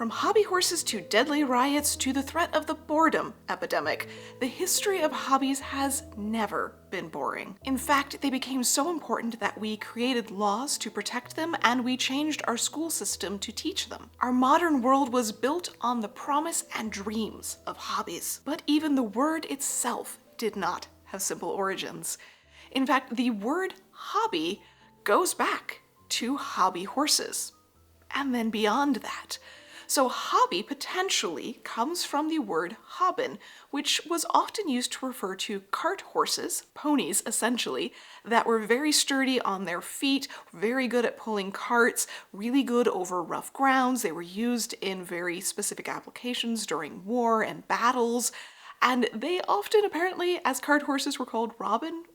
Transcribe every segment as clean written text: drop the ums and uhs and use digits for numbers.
From hobby horses to deadly riots to the threat of the boredom epidemic, the history of hobbies has never been boring. In fact, they became so important that we created laws to protect them and we changed our school system to teach them. Our modern world was built on the promise and dreams of hobbies. But even the word itself did not have simple origins. In fact, the word hobby goes back to hobby horses, and then beyond that. So hobby potentially comes from the word hobbin, which was often used to refer to cart horses, ponies essentially, that were very sturdy on their feet, very good at pulling carts, really good over rough grounds. They were used in very specific applications during war and battles, and they often apparently, as cart horses, were called robin.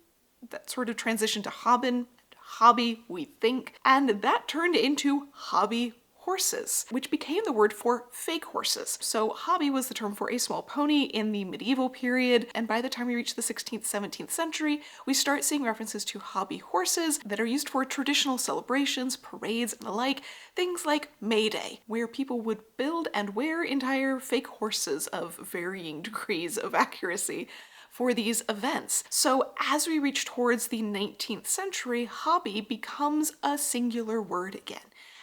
That sort of transitioned to hobbin, hobby, we think, and that turned into hobby horses, which became the word for fake horses. So hobby was the term for a small pony in the medieval period, and by the time we reach the 16th, 17th century, we start seeing references to hobby horses that are used for traditional celebrations, parades, and the like, things like May Day, where people would build and wear entire fake horses of varying degrees of accuracy for these events. So as we reach towards the 19th century, hobby becomes a singular word again.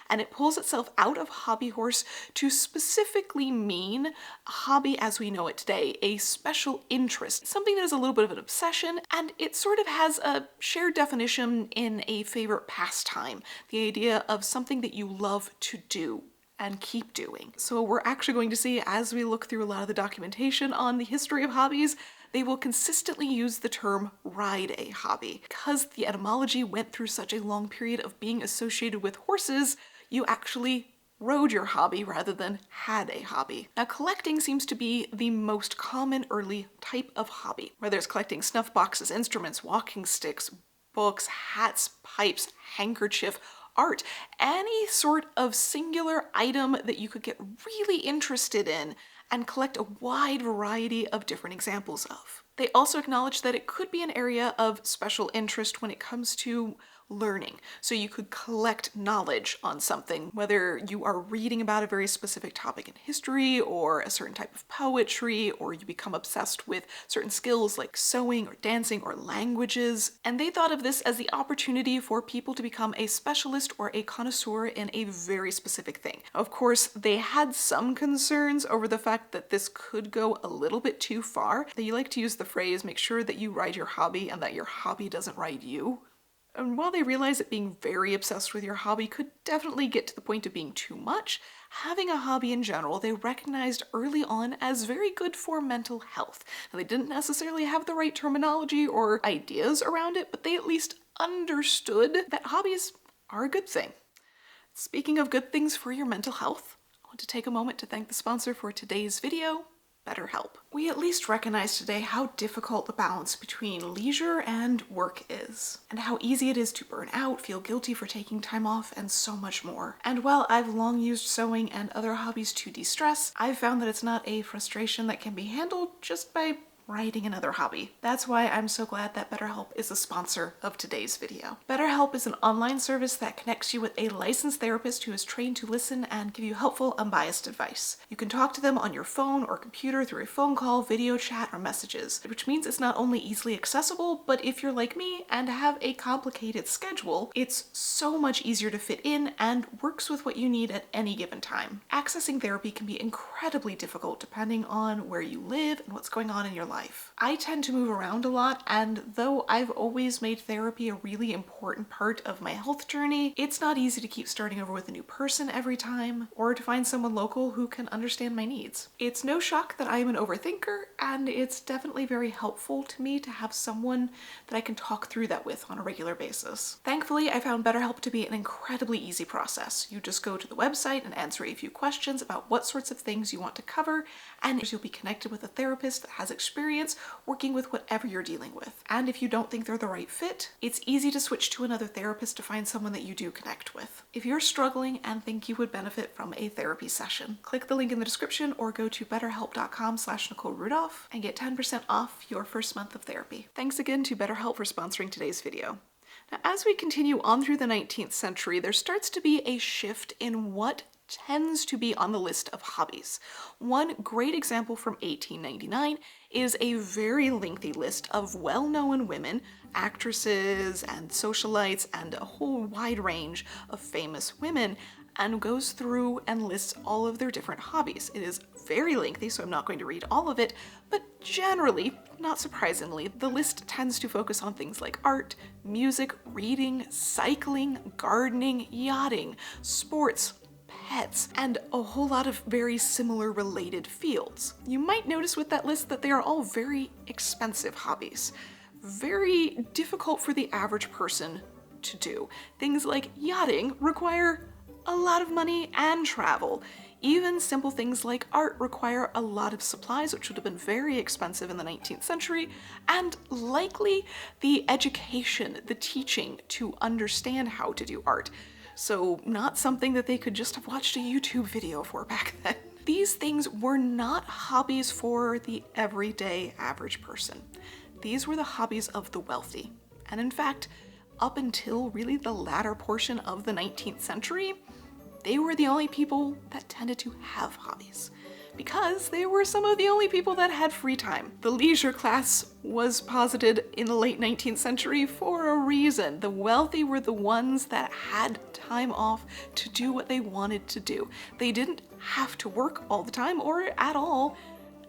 And it pulls itself out of hobby horse to specifically mean a hobby as we know it today, a special interest, something that is a little bit of an obsession, and it sort of has a shared definition in a favorite pastime, the idea of something that you love to do and keep doing. So we're actually going to see, as we look through a lot of the documentation on the history of hobbies, they will consistently use the term ride a hobby. Because the etymology went through such a long period of being associated with horses, you actually rode your hobby rather than had a hobby. Now, collecting seems to be the most common early type of hobby, whether it's collecting snuff boxes, instruments, walking sticks, books, hats, pipes, handkerchief, art, any sort of singular item that you could get really interested in and collect a wide variety of different examples of. They also acknowledge that it could be an area of special interest when it comes to learning. So you could collect knowledge on something, whether you are reading about a very specific topic in history or a certain type of poetry, or you become obsessed with certain skills like sewing or dancing or languages. And they thought of this as the opportunity for people to become a specialist or a connoisseur in a very specific thing. Of course, they had some concerns over the fact that this could go a little bit too far. They like to use the phrase, make sure that you ride your hobby and that your hobby doesn't ride you. And while they realize that being very obsessed with your hobby could definitely get to the point of being too much, having a hobby in general they recognized early on as very good for mental health. Now, they didn't necessarily have the right terminology or ideas around it, but they at least understood that hobbies are a good thing. Speaking of good things for your mental health, I want to take a moment to thank the sponsor for today's video, BetterHelp. We at least recognize today how difficult the balance between leisure and work is, and how easy it is to burn out, feel guilty for taking time off, and so much more. And while I've long used sewing and other hobbies to de-stress, I've found that it's not a frustration that can be handled just by writing another hobby. That's why I'm so glad that BetterHelp is a sponsor of today's video. BetterHelp is an online service that connects you with a licensed therapist who is trained to listen and give you helpful, unbiased advice. You can talk to them on your phone or computer through a phone call, video chat, or messages, which means it's not only easily accessible, but if you're like me and have a complicated schedule, it's so much easier to fit in and works with what you need at any given time. Accessing therapy can be incredibly difficult depending on where you live and what's going on in your life. I tend to move around a lot, and though I've always made therapy a really important part of my health journey, it's not easy to keep starting over with a new person every time, or to find someone local who can understand my needs. It's no shock that I am an overthinker, and it's definitely very helpful to me to have someone that I can talk through that with on a regular basis. Thankfully, I found BetterHelp to be an incredibly easy process. You just go to the website and answer a few questions about what sorts of things you want to cover, and you'll be connected with a therapist that has experience working with whatever you're dealing with. And if you don't think they're the right fit, it's easy to switch to another therapist to find someone that you do connect with. If you're struggling and think you would benefit from a therapy session, click the link in the description or go to betterhelp.com/Nicole Rudolph and get 10% off your first month of therapy. Thanks again to BetterHelp for sponsoring today's video. Now, as we continue on through the 19th century, there starts to be a shift in what tends to be on the list of hobbies. One great example from 1899 is a very lengthy list of well-known women, actresses and socialites, and a whole wide range of famous women, and goes through and lists all of their different hobbies. It is very lengthy, so I'm not going to read all of it, but generally, not surprisingly, the list tends to focus on things like art, music, reading, cycling, gardening, yachting, sports, pets, and a whole lot of very similar related fields. You might notice with that list that they are all very expensive hobbies. Very difficult for the average person to do. Things like yachting require a lot of money and travel. Even simple things like art require a lot of supplies, which would have been very expensive in the 19th century, and likely the education, the teaching to understand how to do art. So not something that they could just have watched a YouTube video for back then. These things were not hobbies for the everyday average person. These were the hobbies of the wealthy. And in fact, up until really the latter portion of the 19th century, they were the only people that tended to have hobbies, because they were some of the only people that had free time. The leisure class was posited in the late 19th century for a reason. The wealthy were the ones that had time off to do what they wanted to do. They didn't have to work all the time or at all,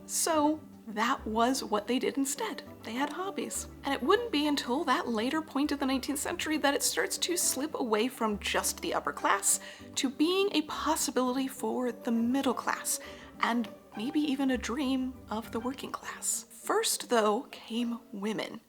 so that was what they did instead. They had hobbies. And it wouldn't be until that later point of the 19th century that it starts to slip away from just the upper class to being a possibility for the middle class, and maybe even a dream of the working class. First, though, came women.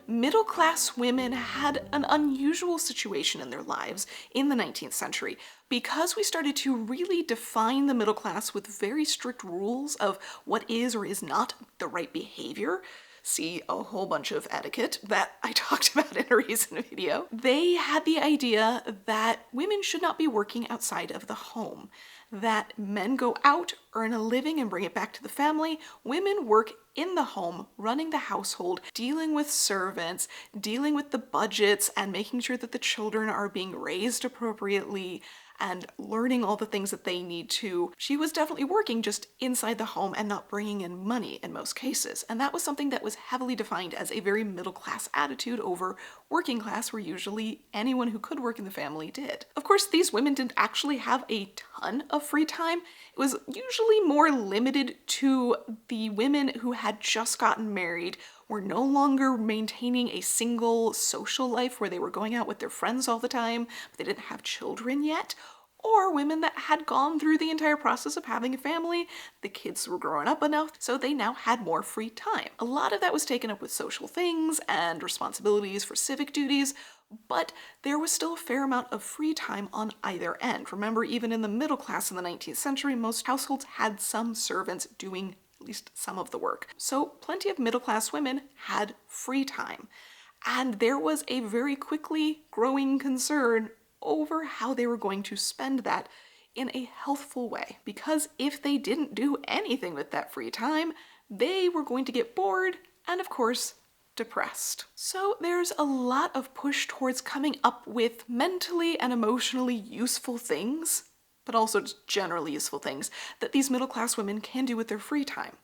Middle-class women had an unusual situation in their lives in the 19th century because we started to really define the middle class with very strict rules of what is or is not the right behavior. See a whole bunch of etiquette that I talked about in a recent video. They had the idea that women should not be working outside of the home, that men go out, earn a living, and bring it back to the family. Women work in the home, running the household, dealing with servants, dealing with the budgets, and making sure that the children are being raised appropriately, and learning all the things that they need to. She was definitely working just inside the home and not bringing in money in most cases. And that was something that was heavily defined as a very middle class attitude over working class, where usually anyone who could work in the family did. Of course, these women didn't actually have a ton of free time. It was usually more limited to the women who had just gotten married, were no longer maintaining a single social life where they were going out with their friends all the time, but they didn't have children yet, or women that had gone through the entire process of having a family. The kids were growing up enough, so they now had more free time. A lot of that was taken up with social things and responsibilities for civic duties, but there was still a fair amount of free time on either end. Remember, even in the middle class in the 19th century, most households had some servants doing at least some of the work. So plenty of middle-class women had free time. And there was a very quickly growing concern over how they were going to spend that in a healthful way. Because if they didn't do anything with that free time, they were going to get bored and, of course, depressed. So there's a lot of push towards coming up with mentally and emotionally useful things, but also just generally useful things that these middle-class women can do with their free time.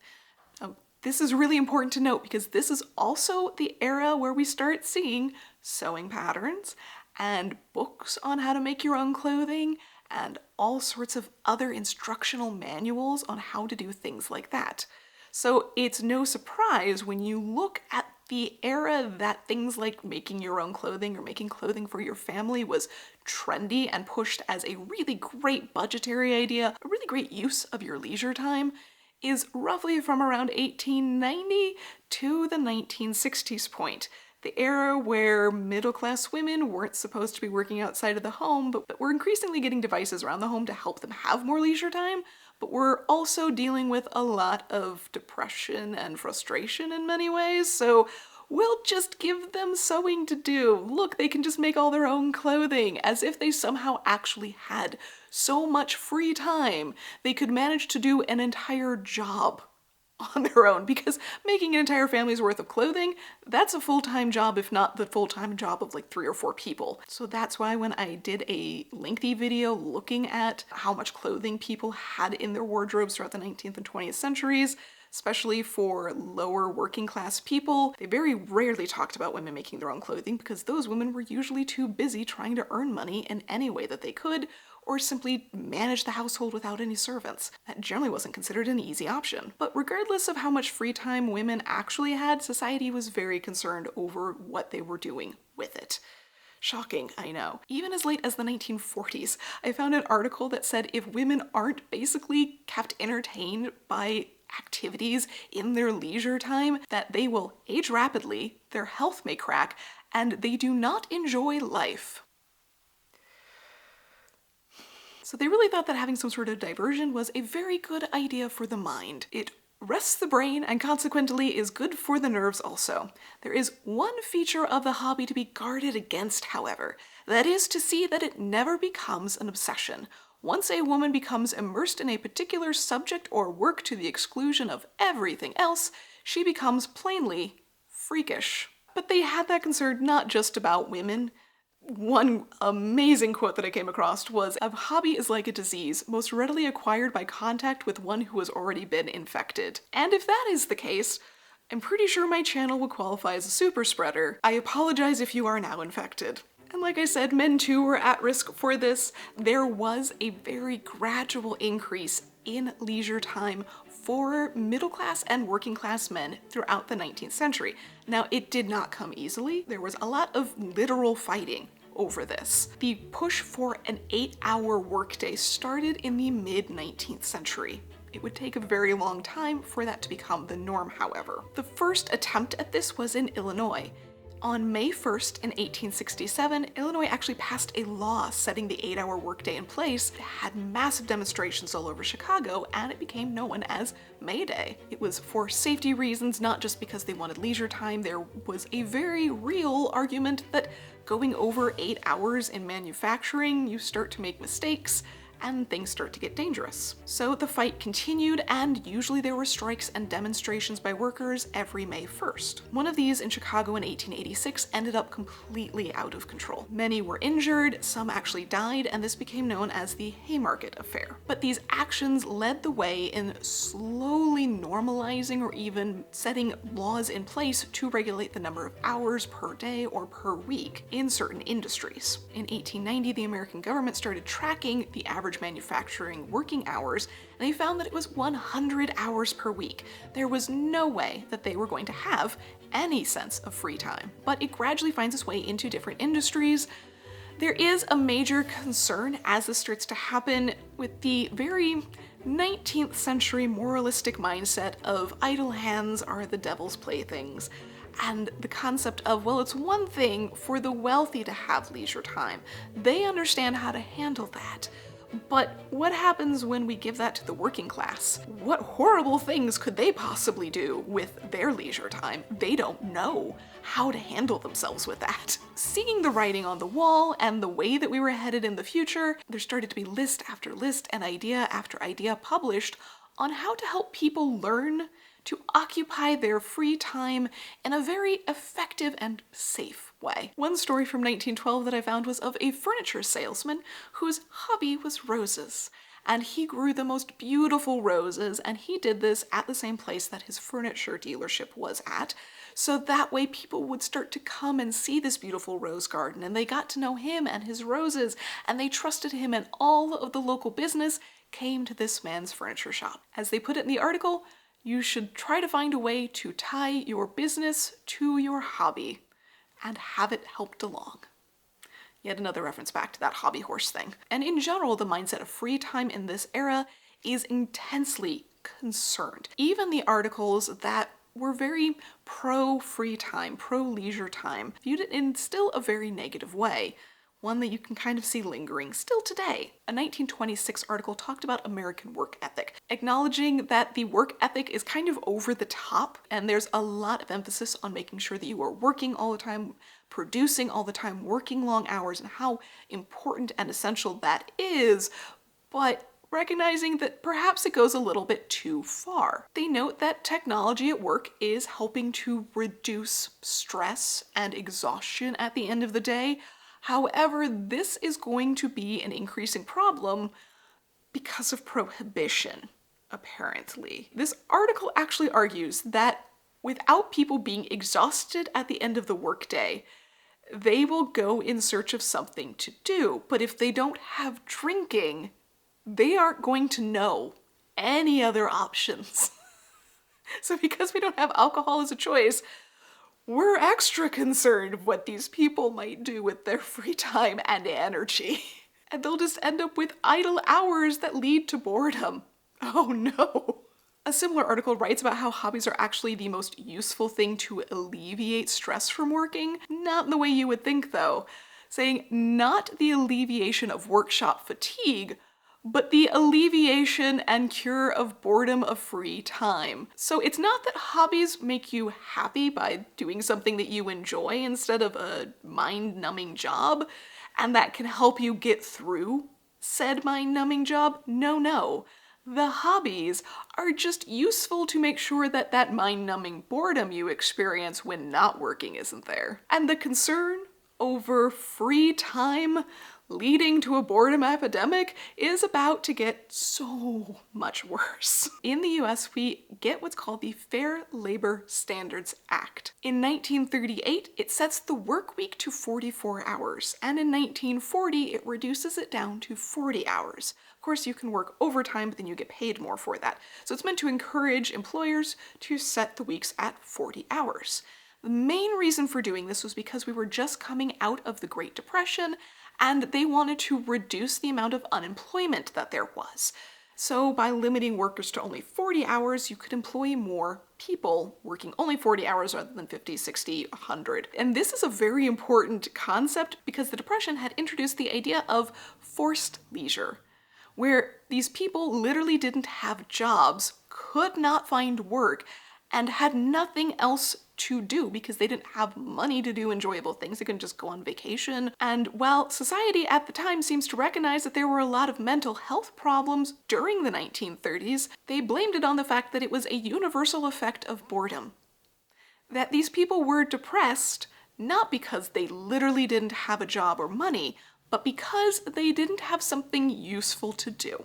This is really important to note because this is also the era where we start seeing sewing patterns and books on how to make your own clothing and all sorts of other instructional manuals on how to do things like that. So it's no surprise when you look at the era that things like making your own clothing or making clothing for your family was trendy and pushed as a really great budgetary idea, a really great use of your leisure time, is roughly from around 1890 to the 1960s point. The era where middle-class women weren't supposed to be working outside of the home, but were increasingly getting devices around the home to help them have more leisure time, but were also dealing with a lot of depression and frustration in many ways, so we'll just give them sewing to do. Look, they can just make all their own clothing, as if they somehow actually had so much free time they could manage to do an entire job on their own, because making an entire family's worth of clothing, that's a full-time job, if not the full-time job of like 3 or 4 people. So that's why when I did a lengthy video looking at how much clothing people had in their wardrobes throughout the 19th and 20th centuries, especially for lower working class people, they very rarely talked about women making their own clothing because those women were usually too busy trying to earn money in any way that they could, or simply manage the household without any servants. That generally wasn't considered an easy option. But regardless of how much free time women actually had, society was very concerned over what they were doing with it. Shocking, I know. Even as late as the 1940s, I found an article that said if women aren't basically kept entertained by activities in their leisure time, that they will age rapidly, their health may crack, and they do not enjoy life. So they really thought that having some sort of diversion was a very good idea for the mind. It rests the brain and consequently is good for the nerves also. There is one feature of the hobby to be guarded against, however. That is to see that it never becomes an obsession. Once a woman becomes immersed in a particular subject or work to the exclusion of everything else, she becomes plainly freakish. But they had that concern not just about women. One amazing quote that I came across was, "A hobby is like a disease, most readily acquired by contact with one who has already been infected." And if that is the case, I'm pretty sure my channel would qualify as a super spreader. I apologize if you are now infected. And like I said, men too were at risk for this. There was a very gradual increase in leisure time for middle class and working class men throughout the 19th century. Now, it did not come easily. There was a lot of literal fighting over this. The push for an 8-hour workday started in the mid-19th century. It would take a very long time for that to become the norm, however. The first attempt at this was in Illinois. On May 1st in 1867, Illinois actually passed a law setting the 8-hour workday in place. It had massive demonstrations all over Chicago, and it became known as May Day. It was for safety reasons, not just because they wanted leisure time. There was a very real argument that going over 8 hours in manufacturing, you start to make mistakes, and things start to get dangerous. So the fight continued, and usually there were strikes and demonstrations by workers every May 1st. One of these in Chicago in 1886 ended up completely out of control. Many were injured, some actually died, and this became known as the Haymarket Affair. But these actions led the way in slowly normalizing or even setting laws in place to regulate the number of hours per day or per week in certain industries. In 1890, the American government started tracking the average manufacturing working hours, and they found that it was 100 hours per week. There was no way that they were going to have any sense of free time. But it gradually finds its way into different industries. There is a major concern as this starts to happen with the very 19th century moralistic mindset of idle hands are the devil's playthings. And the concept of, well, it's one thing for the wealthy to have leisure time. They understand how to handle that. But what happens when we give that to the working class? What horrible things could they possibly do with their leisure time? They don't know how to handle themselves with that. Seeing the writing on the wall and the way that we were headed in the future, there started to be list after list and idea after idea published on how to help people learn to occupy their free time in a very effective and safe way. One story from 1912 that I found was of a furniture salesman whose hobby was roses. And he grew the most beautiful roses, and he did this at the same place that his furniture dealership was at. So that way people would start to come and see this beautiful rose garden, and they got to know him and his roses, and they trusted him, and all of the local business came to this man's furniture shop. As they put it in the article, you should try to find a way to tie your business to your hobby and have it helped along. Yet another reference back to that hobby horse thing. And in general, the mindset of free time in this era is intensely concerned. Even the articles that were very pro-free time, pro-leisure time, viewed it in still a very negative way. One that you can kind of see lingering still today. A 1926 article talked about American work ethic, acknowledging that the work ethic is kind of over the top, and there's a lot of emphasis on making sure that you are working all the time, producing all the time, working long hours, and how important and essential that is. But recognizing that perhaps it goes a little bit too far. They note that technology at work is helping to reduce stress and exhaustion at the end of the day. However, this is going to be an increasing problem because of prohibition, apparently. This article actually argues that without people being exhausted at the end of the workday, they will go in search of something to do. But if they don't have drinking, they aren't going to know any other options. So because we don't have alcohol as a choice, we're extra concerned what these people might do with their free time and energy. And they'll just end up with idle hours that lead to boredom. Oh no. A similar article writes about how hobbies are actually the most useful thing to alleviate stress from working. Not in the way you would think though, saying not the alleviation of workshop fatigue, but the alleviation and cure of boredom of free time. So it's not that hobbies make you happy by doing something that you enjoy instead of a mind-numbing job, and that can help you get through said mind-numbing job. No. The hobbies are just useful to make sure that that mind-numbing boredom you experience when not working isn't there. And the concern over free time leading to a boredom epidemic is about to get so much worse. In the US, we get what's called the Fair Labor Standards Act. In 1938, it sets the work week to 44 hours, and in 1940, it reduces it down to 40 hours. Of course, you can work overtime, but then you get paid more for that. So it's meant to encourage employers to set the weeks at 40 hours. The main reason for doing this was because we were just coming out of the Great Depression, and they wanted to reduce the amount of unemployment that there was. So by limiting workers to only 40 hours, you could employ more people working only 40 hours rather than 50, 60, 100. And this is a very important concept because the Depression had introduced the idea of forced leisure, where these people literally didn't have jobs, could not find work, and had nothing else to do because they didn't have money to do enjoyable things. They couldn't just go on vacation. And while society at the time seems to recognize that there were a lot of mental health problems during the 1930s, they blamed it on the fact that it was a universal effect of boredom. That these people were depressed not because they literally didn't have a job or money, but because they didn't have something useful to do.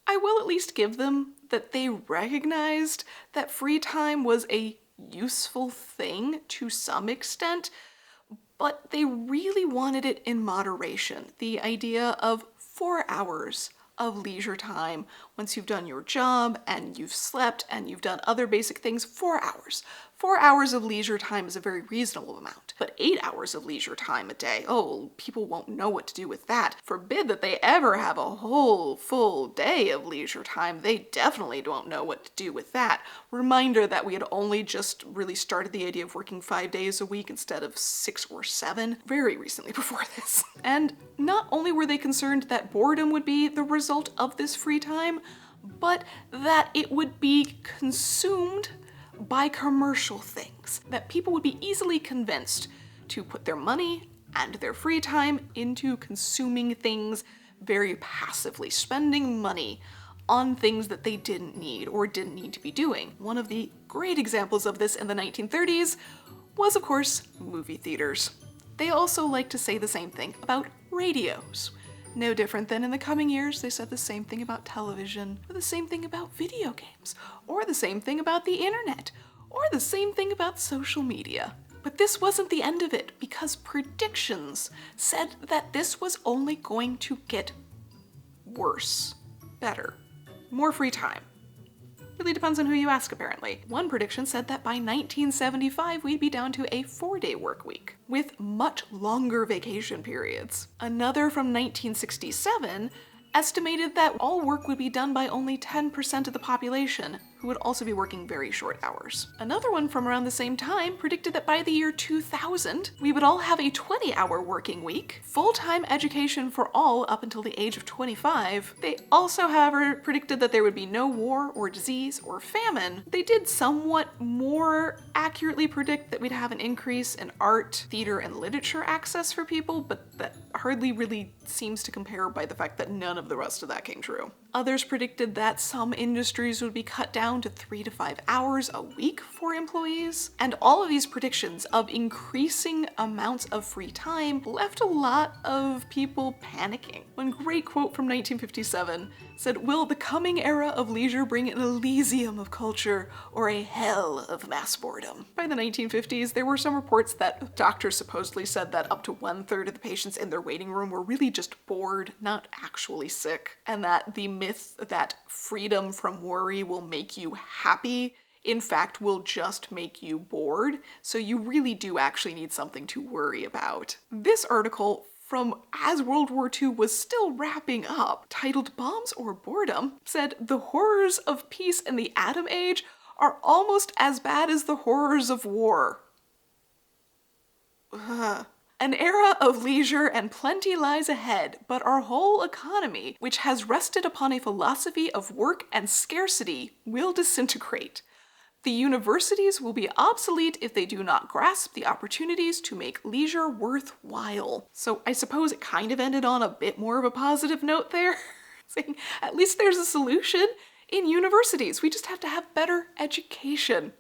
I will at least give them that they recognized that free time was a useful thing to some extent, but they really wanted it in moderation. The idea of 4 hours of leisure time once you've done your job and you've slept and you've done other basic things. 4 hours. 4 hours of leisure time is a very reasonable amount, but 8 hours of leisure time a day, oh, people won't know what to do with that. Forbid that they ever have a whole full day of leisure time. They definitely don't know what to do with that. Reminder that we had only just really started the idea of working 5 days a week instead of 6 or 7 very recently before this. And not only were they concerned that boredom would be the result of this free time, but that it would be consumed by commercial things, that people would be easily convinced to put their money and their free time into consuming things very passively, spending money on things that they didn't need or didn't need to be doing. One of the great examples of this in the 1930s was, of course, movie theaters. They also like to say the same thing about radios. No different than in the coming years, they said the same thing about television, or the same thing about video games, or the same thing about the internet, or the same thing about social media. But this wasn't the end of it, because predictions said that this was only going to get worse, better, more free time. Really depends on who you ask, apparently. One prediction said that by 1975, we'd be down to a 4-day work week, with much longer vacation periods. Another from 1967 estimated that all work would be done by only 10% of the population, who would also be working very short hours. Another one from around the same time predicted that by the year 2000, we would all have a 20-hour working week, full-time education for all up until the age of 25. They also, however, predicted that there would be no war or disease or famine. They did somewhat more accurately predict that we'd have an increase in art, theater, and literature access for people, but that hardly really seems to compare by the fact that none of the rest of that came true. Others predicted that some industries would be cut down to 3 to 5 hours a week for employees. And all of these predictions of increasing amounts of free time left a lot of people panicking. One great quote from 1957 said, "Will the coming era of leisure bring an elysium of culture or a hell of mass boredom?" By the 1950s, there were some reports that doctors supposedly said that up to 1/3 of the patients in their waiting room were really just bored, not actually sick, and that the myth that freedom from worry will make you happy in fact will just make you bored, so you really do actually need something to worry about. This article from as World War II was still wrapping up, titled "Bombs or Boredom," said the horrors of peace in the atom age are almost as bad as the horrors of war. Ugh. An era of leisure and plenty lies ahead, but our whole economy, which has rested upon a philosophy of work and scarcity, will disintegrate. The universities will be obsolete if they do not grasp the opportunities to make leisure worthwhile. So I suppose it kind of ended on a bit more of a positive note there, saying at least there's a solution in universities. We just have to have better education.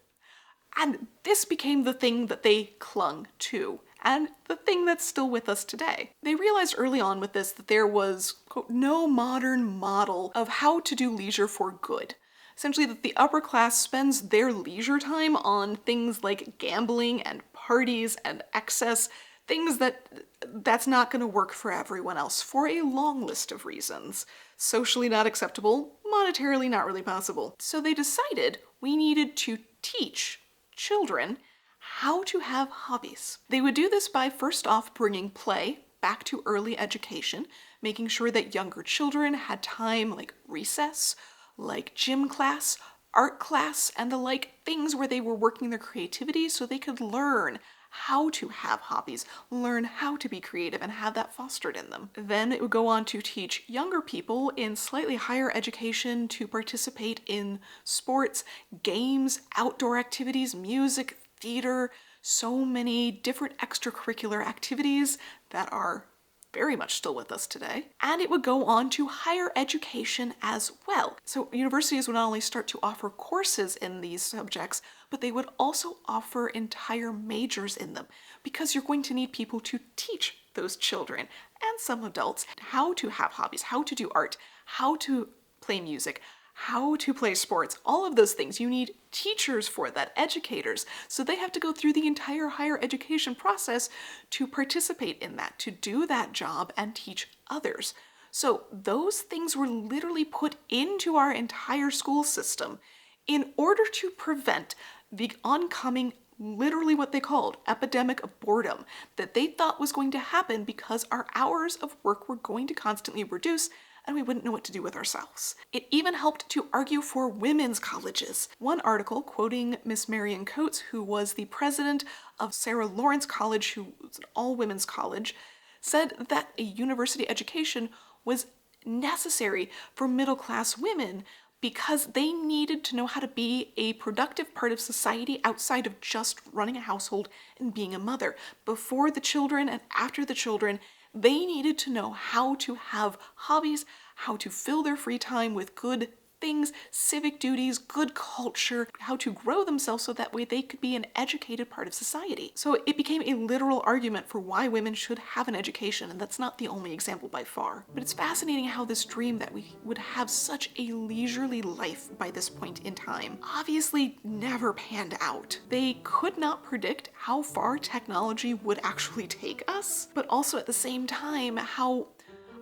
And this became the thing that they clung to, and the thing that's still with us today. They realized early on with this that there was, quote, no modern model of how to do leisure for good. Essentially that the upper class spends their leisure time on things like gambling and parties and excess, things that's not going to work for everyone else for a long list of reasons. Socially not acceptable, monetarily not really possible. So they decided we needed to teach children how to have hobbies. They would do this by first off bringing play back to early education, making sure that younger children had time like recess, like gym class, art class, and the like things where they were working their creativity so they could learn how to have hobbies, learn how to be creative, and have that fostered in them. Then it would go on to teach younger people in slightly higher education to participate in sports, games, outdoor activities, music, theater, so many different extracurricular activities that are very much still with us today. And it would go on to higher education as well. So universities would not only start to offer courses in these subjects, but they would also offer entire majors in them, because you're going to need people to teach those children and some adults how to have hobbies, how to do art, how to play music, how to play sports, all of those things. You need teachers for that, educators. So they have to go through the entire higher education process to participate in that, to do that job and teach others. So those things were literally put into our entire school system in order to prevent the oncoming, literally what they called epidemic of boredom, that they thought was going to happen because our hours of work were going to constantly reduce and we wouldn't know what to do with ourselves. It even helped to argue for women's colleges. One article quoting Miss Marion Coates, who was the president of Sarah Lawrence College, who was an all-women's college, said that a university education was necessary for middle-class women because they needed to know how to be a productive part of society outside of just running a household and being a mother. Before the children and after the children, they needed to know how to have hobbies, how to fill their free time with good things, civic duties, good culture, how to grow themselves so that way they could be an educated part of society. So it became a literal argument for why women should have an education, and that's not the only example by far. But it's fascinating how this dream that we would have such a leisurely life by this point in time obviously never panned out. They could not predict how far technology would actually take us, but also at the same time how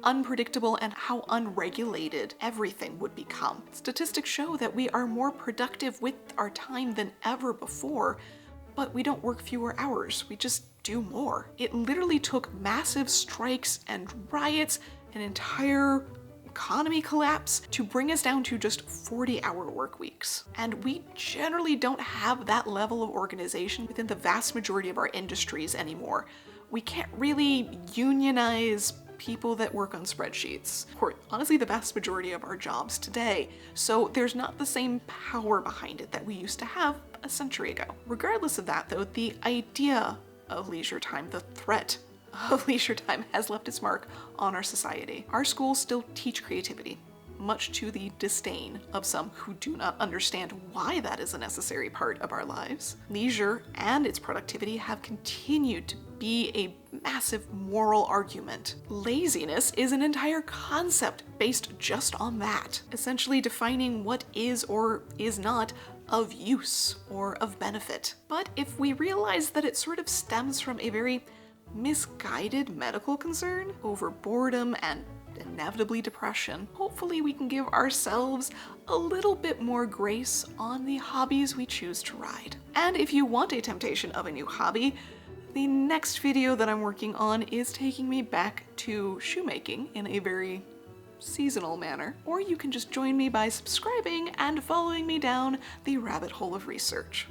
unpredictable and how unregulated everything would become. Statistics show that we are more productive with our time than ever before, but we don't work fewer hours, we just do more. It literally took massive strikes and riots, an entire economy collapse to bring us down to just 40-hour work weeks. And we generally don't have that level of organization within the vast majority of our industries anymore. We can't really unionize people that work on spreadsheets, or honestly the vast majority of our jobs today, so there's not the same power behind it that we used to have a century ago. Regardless of that though, the idea of leisure time, the threat of leisure time, has left its mark on our society. Our schools still teach creativity, much to the disdain of some who do not understand why that is a necessary part of our lives. Leisure and its productivity have continued to be a massive moral argument. Laziness is an entire concept based just on that, essentially defining what is or is not of use or of benefit. But if we realize that it sort of stems from a very misguided medical concern over boredom and inevitably depression, hopefully we can give ourselves a little bit more grace on the hobbies we choose to ride. And if you want a temptation of a new hobby, the next video that I'm working on is taking me back to shoemaking in a very seasonal manner, or you can just join me by subscribing and following me down the rabbit hole of research.